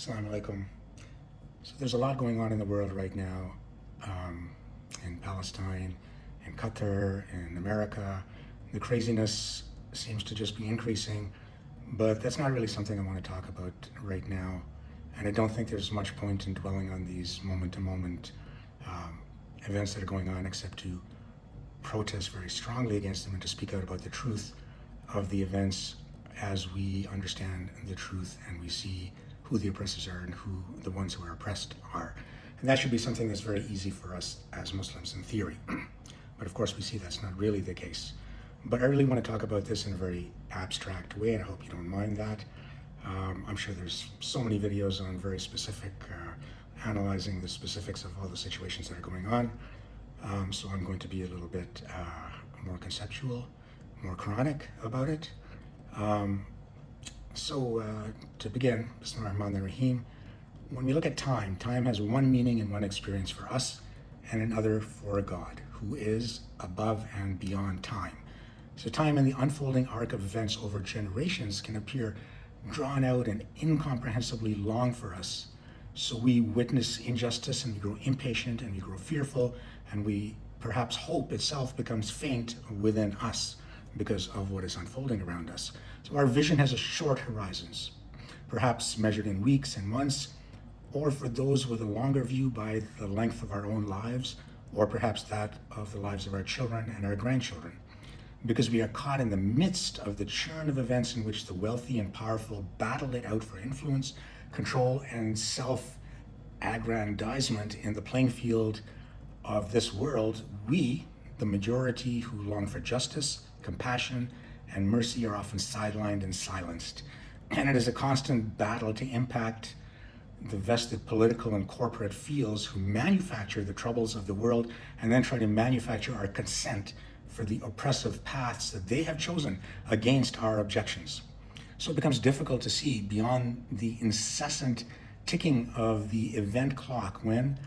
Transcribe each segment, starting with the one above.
Assalamu alaikum. So there's a lot going on in the world right now, in Palestine, in Qatar, in America. The craziness seems to just be increasing, but that's not really something I want to talk about right now. And I don't think there's much point in dwelling on these moment-to-moment events that are going on, except to protest very strongly against them and to speak out about the truth of the events as we understand the truth and we see who the oppressors are and who the ones who are oppressed are. And that should be something that's very easy for us as Muslims in theory. But of course we see that's not really the case. But I really want to talk about this in a very abstract way, and I hope you don't mind that. I'm sure there's so many videos on very specific, analyzing the specifics of all the situations that are going on. So I'm going to be a little bit more conceptual, more chronic about it. To begin, Bismillahirrahmanirrahim, when we look at time, time has one meaning and one experience for us and another for God, who is above and beyond time. So time in the unfolding arc of events over generations can appear drawn out and incomprehensibly long for us. So we witness injustice and we grow impatient and we grow fearful, and we perhaps hope itself becomes faint within us because of what is unfolding around us. So our vision has a short horizons, perhaps measured in weeks and months, or for those with a longer view by the length of our own lives, or perhaps that of the lives of our children and our grandchildren. Because we are caught in the midst of the churn of events in which the wealthy and powerful battle it out for influence, control, and self-aggrandizement in the playing field of this world, we, the majority who long for justice, compassion, and mercy, are often sidelined and silenced. And it is a constant battle to impact the vested political and corporate fields who manufacture the troubles of the world and then try to manufacture our consent for the oppressive paths that they have chosen against our objections. So it becomes difficult to see beyond the incessant ticking of the event clock when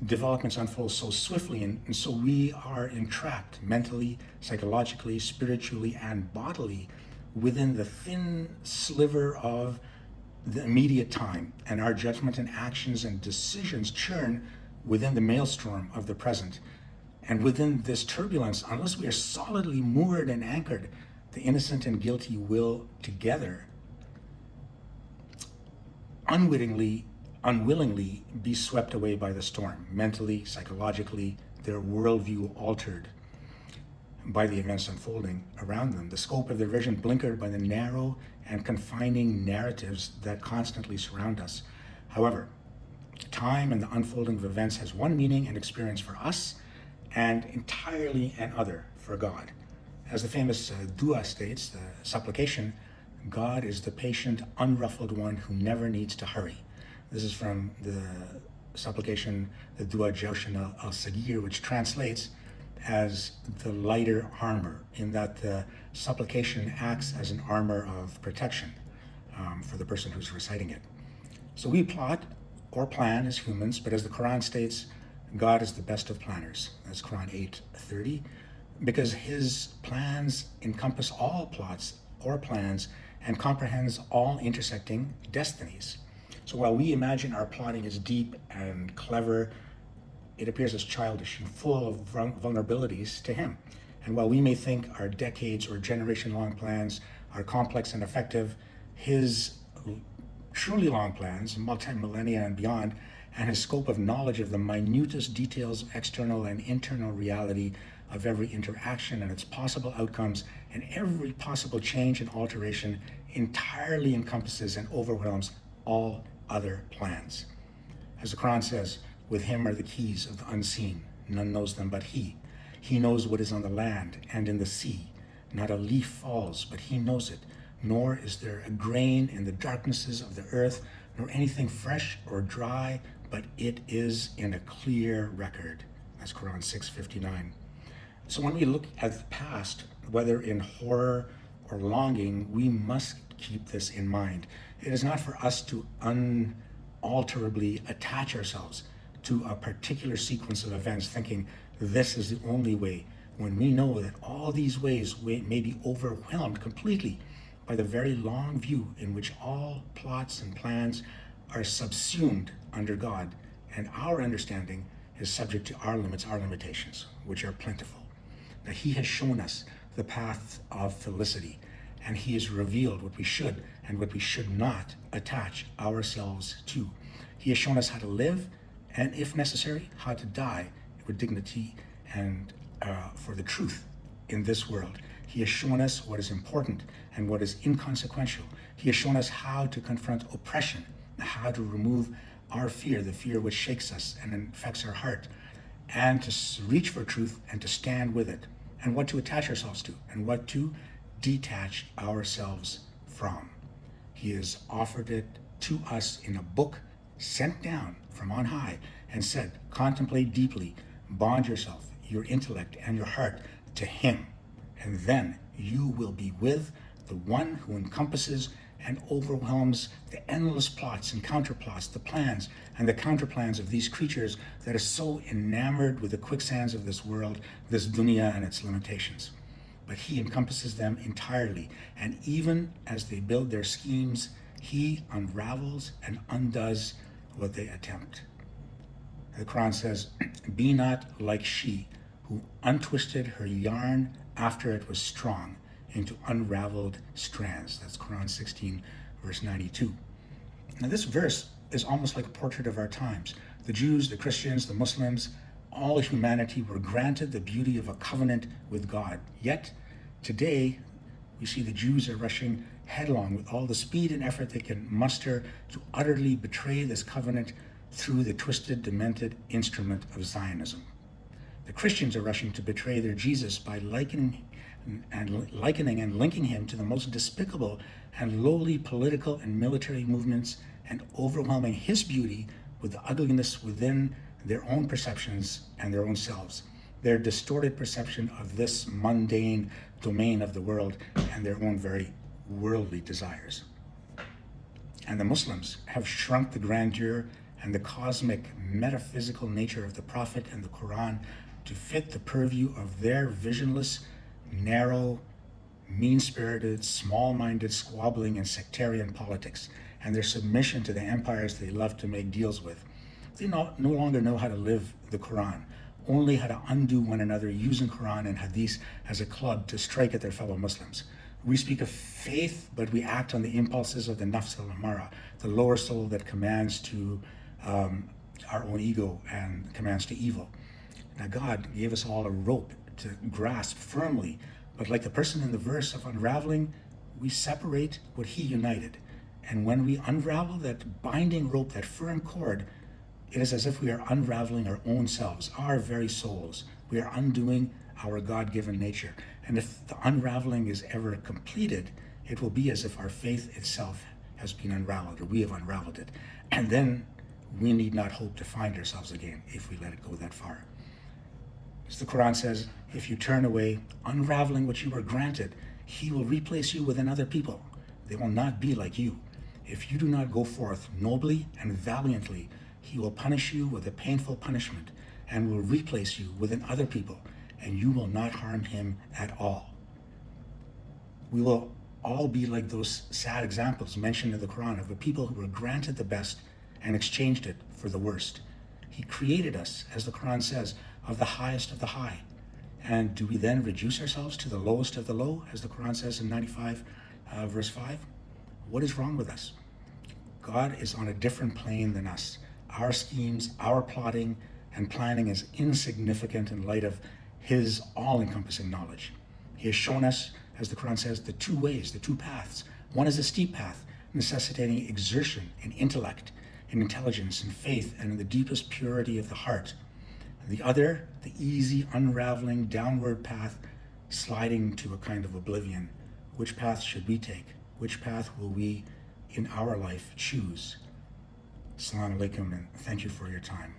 developments unfold so swiftly, and so we are entrapped mentally, psychologically, spiritually, and bodily within the thin sliver of the immediate time, and our judgment and actions and decisions churn within the maelstrom of the present. And within this turbulence, unless we are solidly moored and anchored, the innocent and guilty will together unwillingly be swept away by the storm, mentally, psychologically, their worldview altered by the events unfolding around them, the scope of their vision blinkered by the narrow and confining narratives that constantly surround us. However, time and the unfolding of events has one meaning and experience for us and entirely another for God. As the famous dua states, the supplication, God is the patient, unruffled one who never needs to hurry. This is from the supplication, the Dua Jawshan al-Sagir, which translates as the lighter armor, in that the supplication acts as an armor of protection for the person who's reciting it. So we plot or plan as humans, but as the Quran states, God is the best of planners. That's Quran 8:30, because his plans encompass all plots or plans and comprehends all intersecting destinies. So while we imagine our plotting is deep and clever, it appears as childish and full of vulnerabilities to him. And while we may think our decades or generation-long plans are complex and effective, his truly long plans, multi-millennia and beyond, and his scope of knowledge of the minutest details of external and internal reality of every interaction and its possible outcomes and every possible change and alteration entirely encompasses and overwhelms all other plans. As the Quran says, with him are the keys of the unseen. None knows them but he. He knows what is on the land and in the sea. Not a leaf falls, but he knows it. Nor is there a grain in the darknesses of the earth, nor anything fresh or dry, but it is in a clear record. That's Quran 6:59. So when we look at the past, whether in horror or longing, we must keep this in mind. It is not for us to unalterably attach ourselves to a particular sequence of events, thinking this is the only way, when we know that all these ways may be overwhelmed completely by the very long view in which all plots and plans are subsumed under God, and our understanding is subject to our limits, our limitations, which are plentiful. Now, he has shown us the path of felicity, and he has revealed what we should and what we should not attach ourselves to. He has shown us how to live, and if necessary, how to die with dignity and for the truth in this world. He has shown us what is important and what is inconsequential. He has shown us how to confront oppression, how to remove our fear, the fear which shakes us and infects our heart, and to reach for truth and to stand with it, and what to attach ourselves to and what to detach ourselves from. He has offered it to us in a book sent down from on high and said, contemplate deeply, bond yourself, your intellect and your heart to him, and then you will be with the one who encompasses and overwhelms the endless plots and counterplots, the plans and the counterplans of these creatures that are so enamored with the quicksands of this world, this dunya and its limitations. But he encompasses them entirely, and even as they build their schemes, he unravels and undoes what they attempt. The Quran says, be not like she who untwisted her yarn after it was strong into unraveled strands. That's Quran 16, verse 92. Now this verse is almost like a portrait of our times. The Jews, the Christians, the Muslims, all humanity were granted the beauty of a covenant with God. Yet today we see the Jews are rushing headlong with all the speed and effort they can muster to utterly betray this covenant through the twisted, demented instrument of Zionism. The Christians are rushing to betray their Jesus by likening and linking him to the most despicable and lowly political and military movements, and overwhelming his beauty with the ugliness within their own perceptions and their own selves, their distorted perception of this mundane domain of the world and their own very worldly desires. And the Muslims have shrunk the grandeur and the cosmic metaphysical nature of the Prophet and the Quran to fit the purview of their visionless, narrow, mean-spirited, small-minded squabbling and sectarian politics, and their submission to the empires they love to make deals with. They no longer know how to live the Quran, only how to undo one another using Quran and Hadith as a club to strike at their fellow Muslims. We speak of faith, but we act on the impulses of the nafs al-amara, the lower soul that commands to our own ego and commands to evil. Now God gave us all a rope to grasp firmly, but like the person in the verse of unraveling, we separate what he united. And when we unravel that binding rope, that firm cord, it is as if we are unraveling our own selves, our very souls. We are undoing our God-given nature. And if the unraveling is ever completed, it will be as if our faith itself has been unraveled, or we have unraveled it. And then we need not hope to find ourselves again if we let it go that far. As the Quran says, if you turn away, unraveling what you were granted, he will replace you with another people. They will not be like you. If you do not go forth nobly and valiantly, he will punish you with a painful punishment and will replace you with another people, and you will not harm him at all. We will all be like those sad examples mentioned in the Quran of the people who were granted the best and exchanged it for the worst. He created us, as the Quran says, of the highest of the high. And do we then reduce ourselves to the lowest of the low, as the Quran says in 95, verse 5? What is wrong with us? God is on a different plane than us. Our schemes, our plotting and planning is insignificant in light of his all-encompassing knowledge. He has shown us, as the Quran says, the two ways, the two paths. One is a steep path, necessitating exertion in intellect, in intelligence, in faith, and in the deepest purity of the heart. And the other, the easy, unraveling, downward path, sliding to a kind of oblivion. Which path should we take? Which path will we, in our life, choose? Assalamu alaikum, and thank you for your time.